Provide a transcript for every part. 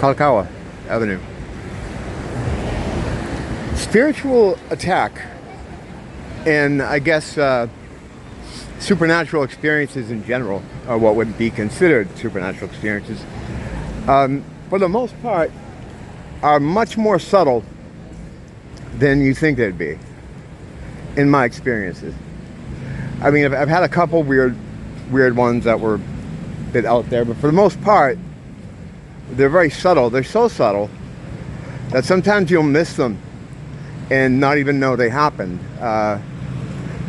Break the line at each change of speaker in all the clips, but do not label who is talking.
Kalakaua Avenue. Spiritual attack and I guess supernatural experiences in general, or what would be considered supernatural experiences, for the most part, are much more subtle than you think they'd be, in my experiences. I mean, I've had a couple weird ones that were a bit out there, but for the most part, they're very subtle. They're so subtle that sometimes you'll miss them and not even know they happened.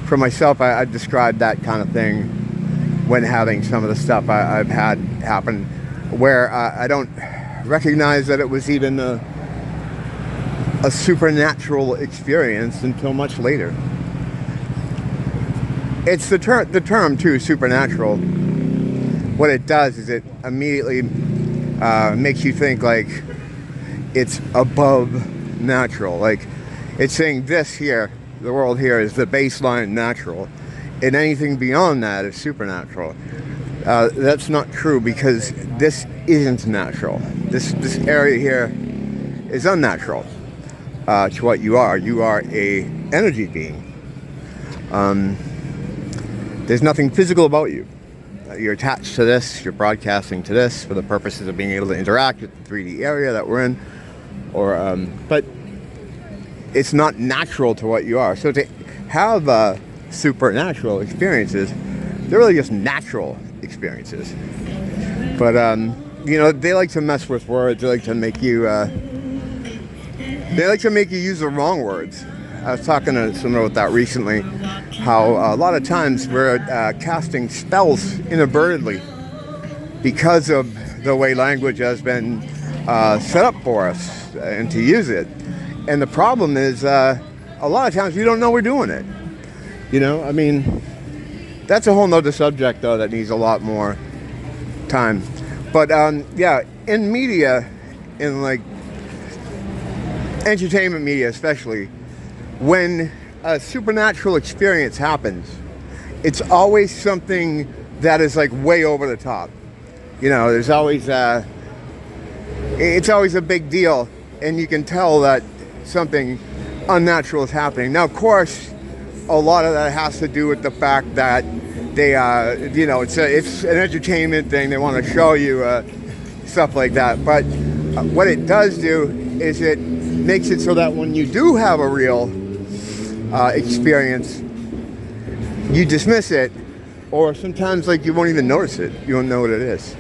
For myself, I described that kind of thing when having some of the stuff I've had happen where I don't recognize that it was even a supernatural experience until much later. It's the term too, supernatural. What it does is it immediately makes you think like it's above natural. Like it's saying this here, the world here is the baseline natural, and anything beyond that is supernatural. That's not true, because this isn't natural. This area here is unnatural to what you are. You are a energy being. There's nothing physical about you. You're attached to this. You're broadcasting to this for the purposes of being able to interact with the 3D area that we're in. But it's not natural to what you are. So to have supernatural experiences, they're really just natural experiences. But you know, they like to mess with words. They like to make you use the wrong words. I was talking to someone about that recently, how a lot of times we're casting spells inadvertently because of the way language has been set up for us and to use it. And the problem is, a lot of times we don't know we're doing it. You know, I mean, that's a whole nother subject, though, that needs a lot more time. But, yeah, in media, in, like, entertainment media especially, when a supernatural experience happens, it's always something that is, like, way over the top. You know, there's always, it's always a big deal, and you can tell that something unnatural is happening. Now, of course, a lot of that has to do with the fact that they, you know, it's an entertainment thing. They want to show you stuff like that. But what it does do is it makes it so that when you do have a real experience, you dismiss it, or sometimes like you won't even notice it. You don't know what it is.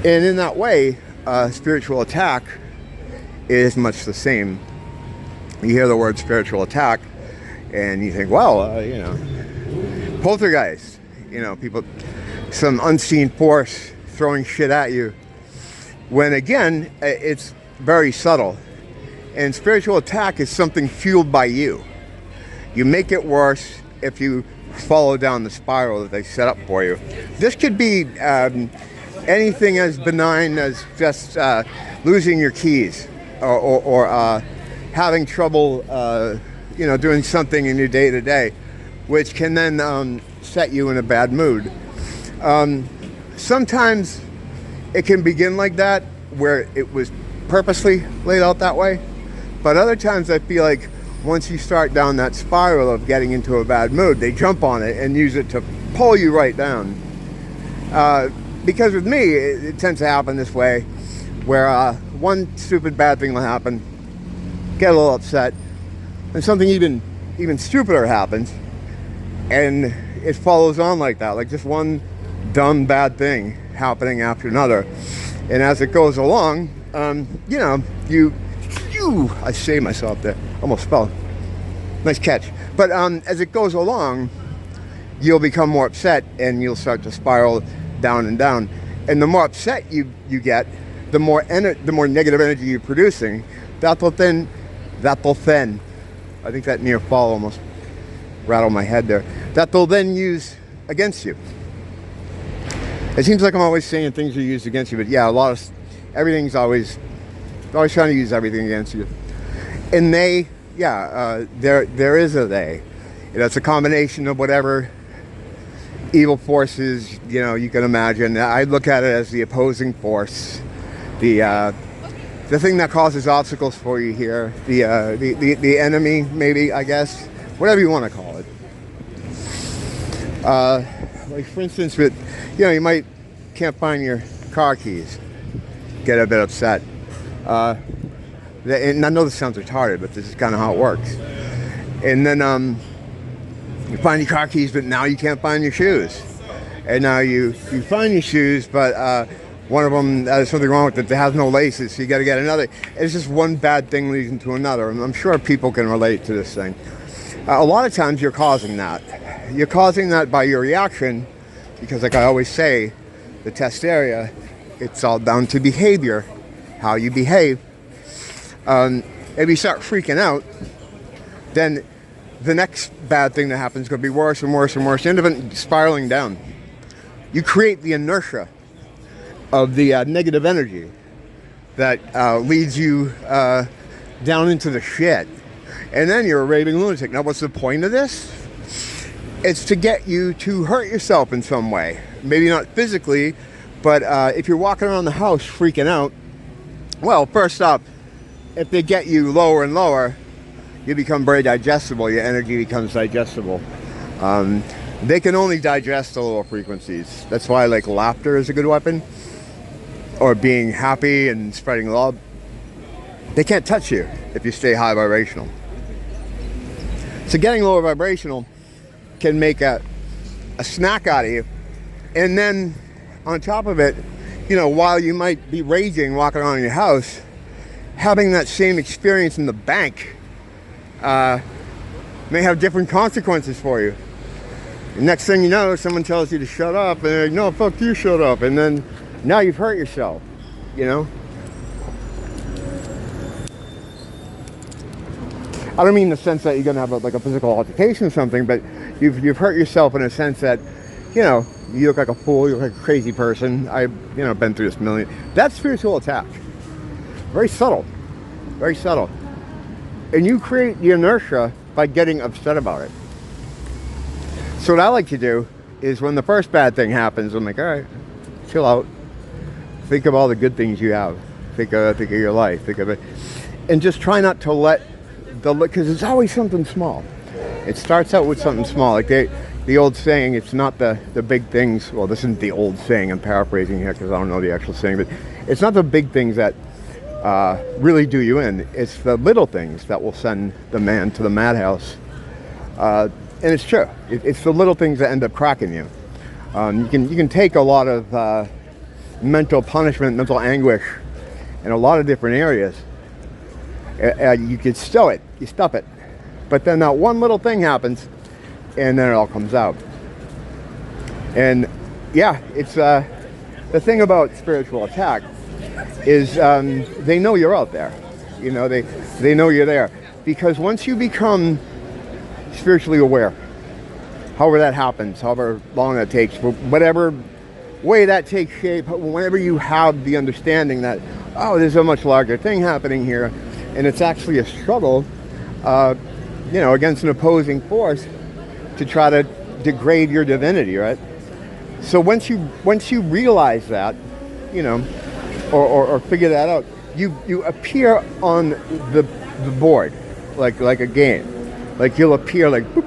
And in that way, spiritual attack is much the same. You hear the word spiritual attack and you think, well, you know, poltergeist, you know, people, some unseen force throwing shit at you, when again, it's very subtle. And spiritual attack is something fueled by you. You make it worse if you follow down the spiral that they set up for you. This could be anything as benign as just losing your keys, or having trouble, you know, doing something in your day-to-day, which can then set you in a bad mood. Sometimes it can begin like that, where it was purposely laid out that way. But other times I feel like once you start down that spiral of getting into a bad mood, they jump on it and use it to pull you right down. Because with me, it tends to happen this way, where one stupid bad thing will happen, get a little upset, and something even stupider happens, and it follows on like that, like just one dumb bad thing happening after another. And as it goes along, you know, I saved myself there, almost fell. Nice catch. But as it goes along, you'll become more upset, and you'll start to spiral down and down. And the more upset you get, the more negative energy you're producing, that will then, I think that near fall almost rattled my head there, that they'll then use against you. It seems like I'm always saying things are used against you, but yeah, everything's always trying to use everything against you. And they, there is a they. You know, it's a combination of whatever evil forces, you know, you can imagine. I look at it as the opposing force the thing that causes obstacles for you here, the enemy, maybe, I guess, whatever you want to call it. Like for instance, with, you might can't find your car keys, get a bit upset. And I know this sounds retarded, but this is kind of how it works. And then you find your car keys, but now you can't find your shoes. And now you find your shoes, but one of them, there's something wrong with it. It has no laces, so you got to get another. It's just one bad thing leading to another. And I'm sure people can relate to this thing. A lot of times you're causing that. You're causing that by your reaction, because like I always say, the test area, it's all down to behavior, how you behave. If you start freaking out, then the next bad thing that happens is going to be worse and worse and worse. You end up spiraling down. You create the inertia of the negative energy that leads you down into the shit. And then you're a raving lunatic. Now, what's the point of this? It's to get you to hurt yourself in some way. Maybe not physically, but if you're walking around the house freaking out, well, first off, if they get you lower and lower, you become very digestible. Your energy becomes digestible. They can only digest the lower frequencies. That's why, like, laughter is a good weapon, or being happy and spreading love. They can't touch you if you stay high vibrational. So getting lower vibrational can make a snack out of you. And then on top of it, while you might be raging walking around in your house, having that same experience in the bank may have different consequences for you. The next thing you know, someone tells you to shut up, and they're like, no, fuck you, shut up. And then now you've hurt yourself, I don't mean in the sense that you're going to have a physical altercation or something, but you've hurt yourself in a sense that, you look like a fool, you look like a crazy person. I've, been through this million. That's spiritual attack. Very subtle. Very subtle. And you create the inertia by getting upset about it. So what I like to do is when the first bad thing happens, I'm like, all right, chill out. Think of all the good things you have. Think of your life. Think of it. And just try not to let because it's always something small. It starts out with something small. Like the old saying, it's not the big things. Well, this isn't the old saying. I'm paraphrasing here because I don't know the actual saying. But it's not the big things that really do you in. It's the little things that will send the man to the madhouse. And it's true. It's the little things that end up cracking you. You can take a lot of mental punishment, mental anguish in a lot of different areas. You can stow it. You stuff it. But then that one little thing happens, and then it all comes out. And yeah, it's the thing about spiritual attack is they know you're out there. They know you're there. Because once you become spiritually aware, however that happens, however long that takes, whatever way that takes shape, whenever you have the understanding that, oh, there's a much larger thing happening here, and it's actually a struggle, against an opposing force to try to degrade your divinity, right? So once you realize that, or figure that out, you appear on the board like a game. Like you'll appear like, boop.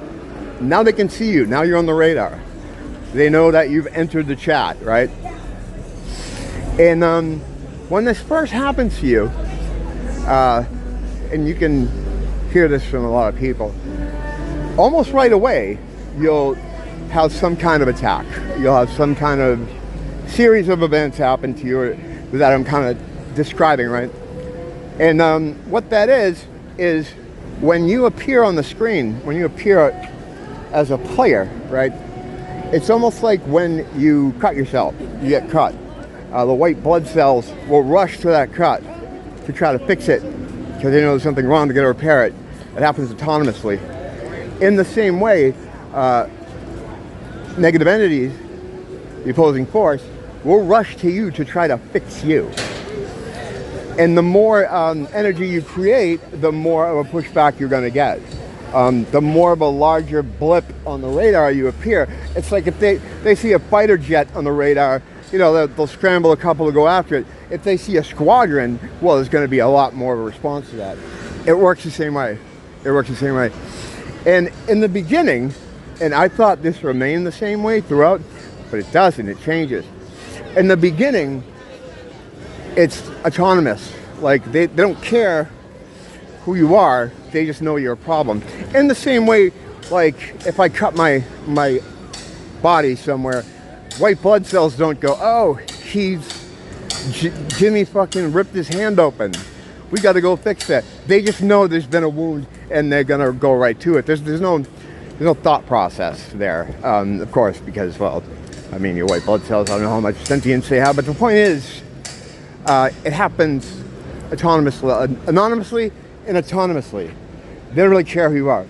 Now they can see you. Now you're on the radar. They know that you've entered the chat, right? And when this first happens to you, and you can hear this from a lot of people, almost right away, you'll have some kind of attack. You'll have some kind of series of events happen to you that I'm kind of describing, right? And what that is when you appear on the screen, when you appear as a player, right? It's almost like when you cut yourself, you get cut. The white blood cells will rush to that cut to try to fix it because they know there's something wrong to get to repair it. It happens autonomously. In the same way, negative entities, the opposing force, will rush to you to try to fix you. And the more energy you create, the more of a pushback you're going to get. The more of a larger blip on the radar you appear. It's like if they see a fighter jet on the radar, they'll scramble a couple to go after it. if they see a squadron, well, there's going to be a lot more of a response to that. It works the same way. It works the same way. And in the beginning, and I thought this remained the same way throughout, but it doesn't. It changes. In the beginning, it's autonomous. Like, they don't care who you are. They just know you're a problem. In the same way, like, if I cut my body somewhere, white blood cells don't go, oh, Jimmy fucking ripped his hand open. We got to go fix that. They just know there's been a wound, and they're gonna go right to it. There's no thought process there, of course, because, well, I mean, your white blood cells, I don't know how much sentience they have, but the point is, it happens anonymously and autonomously. They don't really care who you are.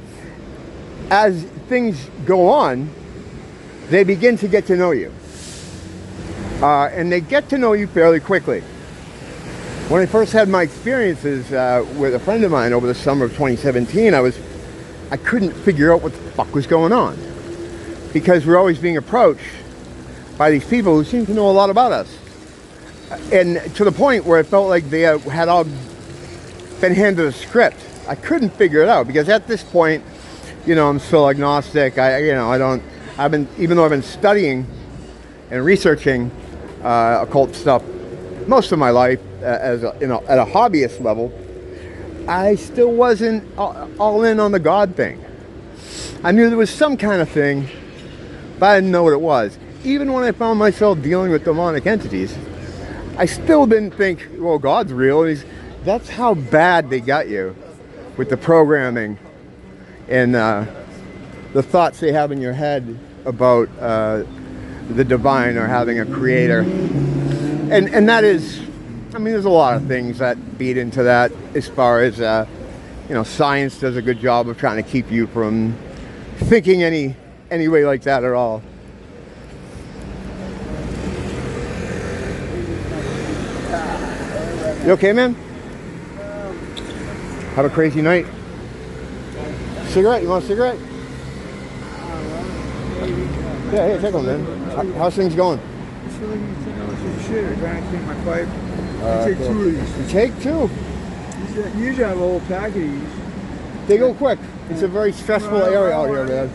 As things go on, they begin to get to know you. And they get to know you fairly quickly. When I first had my experiences with a friend of mine over the summer of 2017, I couldn't figure out what the fuck was going on. Because we're always being approached by these people who seem to know a lot about us. And to the point where it felt like they had all been handed a script. I couldn't figure it out, because at this point, you know, I'm still agnostic. Even though I've been studying and researching occult stuff most of my life at a hobbyist level, I still wasn't all in on the God thing. I knew there was some kind of thing, but I didn't know what it was. Even when I found myself dealing with demonic entities, I still didn't think, well, God's real. That's how bad they got you with the programming and the thoughts they have in your head about the divine or having a creator. And that is, I mean, there's a lot of things that feed into that, as far as, science does a good job of trying to keep you from thinking any way like that at all. You okay, man? Have a crazy night. Cigarette? You want a cigarette? Yeah, here, take one, man. How's things going?
I'm trying to clean my pipe. I take two of these.
You take two?
Usually I have a whole pack of these.
They go quick. It's a very stressful area out here, man.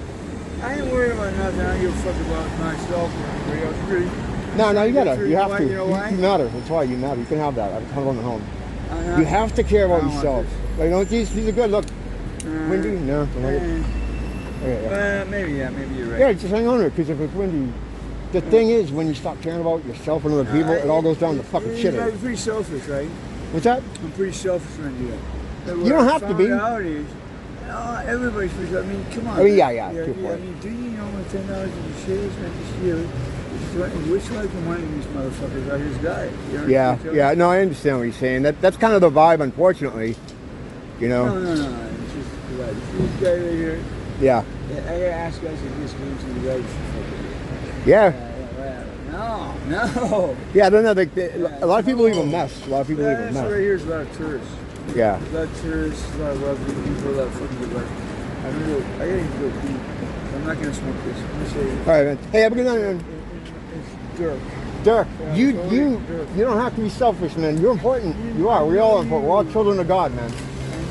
I ain't worried about nothing. I don't give a fuck about myself or anybody else. Really.
No, you gotta. You have to.
You know why?
You matter. That's why you matter. You can have that. I have a ton of them at home. You have to care about yourself. Like, these are good. Look. Windy? No.
Maybe you're right.
Yeah, just hang on to it, because if it's windy, the thing is, when you stop caring about yourself and other people, it all goes down to fucking shit.
I'm pretty selfish, right?
What's that?
I'm pretty selfish when I do that.
You don't have to be.
Everybody's pretty selfish. I mean, come on.
I mean, yeah.
I mean, do you know what $10 in the shit is meant to you? Which one can one of these motherfuckers are his guy?
Yeah. No, I understand what you're saying. That's kind of the vibe, unfortunately. You know?
No. It's just the right. This guy right here.
Yeah.
I gotta ask guys if this means to the right.
Yeah.
No.
Yeah, no. A lot of people leave a mess. Right
here's a lot of tourists.
Yeah.
A lot of tourists, a lot of wealthy people, a lot of fucking good luck. I gotta go pee. I'm not gonna smoke this. I'm gonna say.
All right, man. Hey, have a good night, man.
It's Dirk.
Dirk,
Yeah,
you don't have to be selfish, man. You're important. You are. We're all important. We're all children of God, man.
I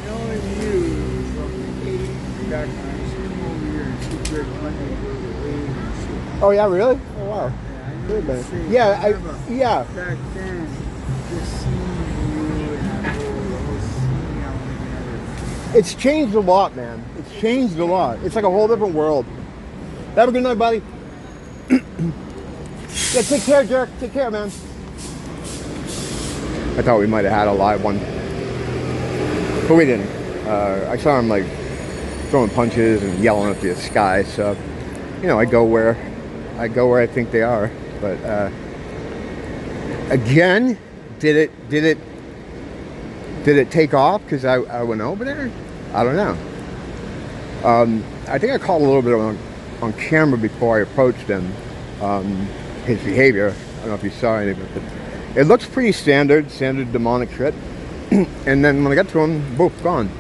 know you from back when I used to come over here and see Dirk Monday.
Oh yeah, really? Oh wow. Good, man. Yeah.
Back then, just seeing you and that whole scene,
it's changed a lot, man. It's changed a lot. It's like a whole different world. Have a good night, buddy. Yeah, take care, Jerk. Take care, man. I thought we might have had a live one, but we didn't. I saw him like throwing punches and yelling at the sky. So, I go where I think they are. But again, did it take off because I went over there? I don't know. I think I caught a little bit on camera before I approached him. His behavior. I don't know if you saw any of it, but it looks pretty standard demonic shit. And then when I got to him, boom, gone.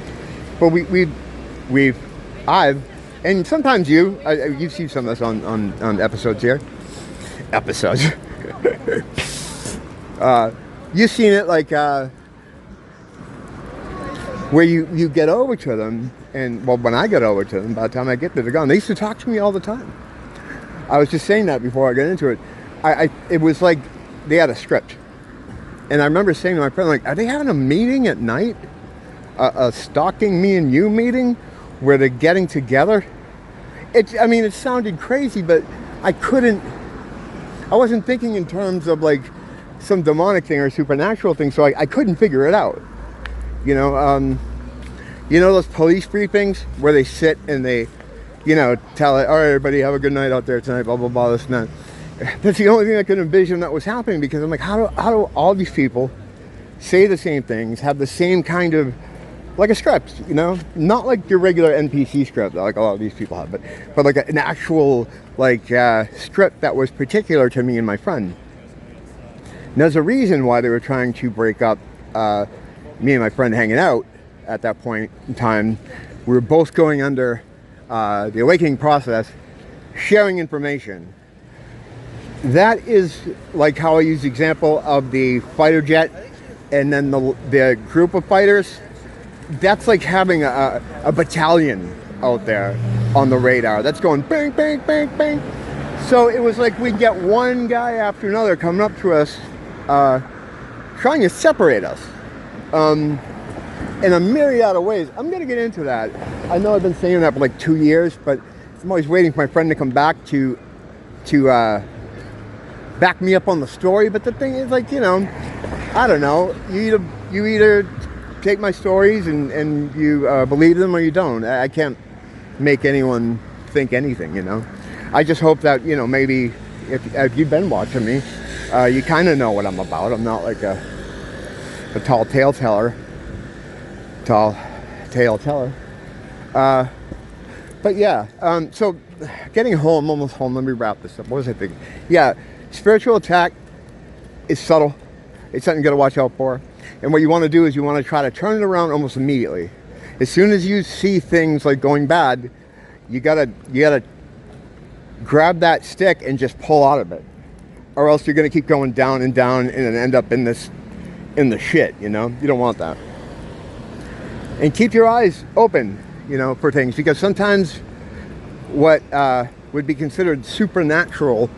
But I've, and sometimes you've seen some of this on episodes here. Episodes. you've seen it like where you get over to them, and well, when I get over to them, by the time I get there, they're gone. They used to talk to me all the time. I was just saying that before I got into it. It was like they had a script, and I remember saying to my friend, like, are they having a meeting at night, a stalking me and you meeting, where they're getting together? I mean, it sounded crazy, but I wasn't thinking in terms of like some demonic thing or supernatural thing, so I couldn't figure it out. You know those police briefings where they sit and they, tell it, all right, everybody have a good night out there tonight, blah, blah, blah, this and that. That's the only thing I could envision that was happening, because I'm like, how do all these people say the same things, have the same kind of, like a script, not like your regular NPC script like a lot of these people have, but like an actual script that was particular to me and my friend. And there's a reason why they were trying to break up me and my friend hanging out at that point in time. We were both going under the awakening process, sharing information. That is like how I use the example of the fighter jet and then the group of fighters. That's like having a battalion out there on the radar that's going bang, bang, bang, bang. So it was like we'd get one guy after another coming up to us, trying to separate us in a myriad of ways. I'm going to get into that. I know I've been saying that for like 2 years, but I'm always waiting for my friend to come back to back me up on the story. But the thing is, like, I don't know. You either take my stories and you believe them, or you don't. I can't make anyone think anything, I just hope that, maybe if you've been watching me, you kind of know what I'm about. I'm not like a tall tale teller. But yeah, so getting home, almost home, let me wrap this up. What was I thinking? Yeah, spiritual attack is subtle. It's something you got to watch out for. And what you want to do is you want to try to turn it around almost immediately. As soon as you see things like going bad, you gotta grab that stick and just pull out of it, or else you're gonna keep going down and down and end up in the shit. You don't want that. And keep your eyes open, for things, because sometimes what would be considered supernatural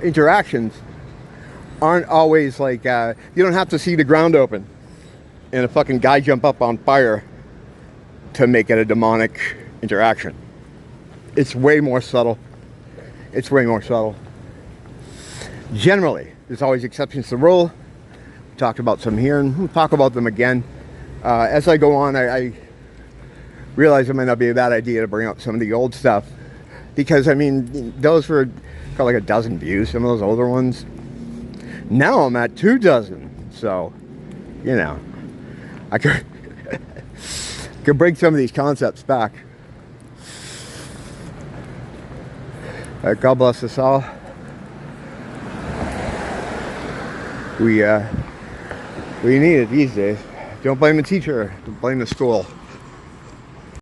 interactions aren't always like, you don't have to see the ground open and a fucking guy jump up on fire to make it a demonic interaction. It's way more subtle. Generally, there's always exceptions to the rule. We talked about some here, and we'll talk about them again. As I go on, I realize it might not be a bad idea to bring up some of the old stuff, because, I mean, those were got like 12 views, some of those older ones. Now I'm at 24, so, I could bring some of these concepts back. God bless us all. We need it these days. Don't blame the teacher. Don't blame the school.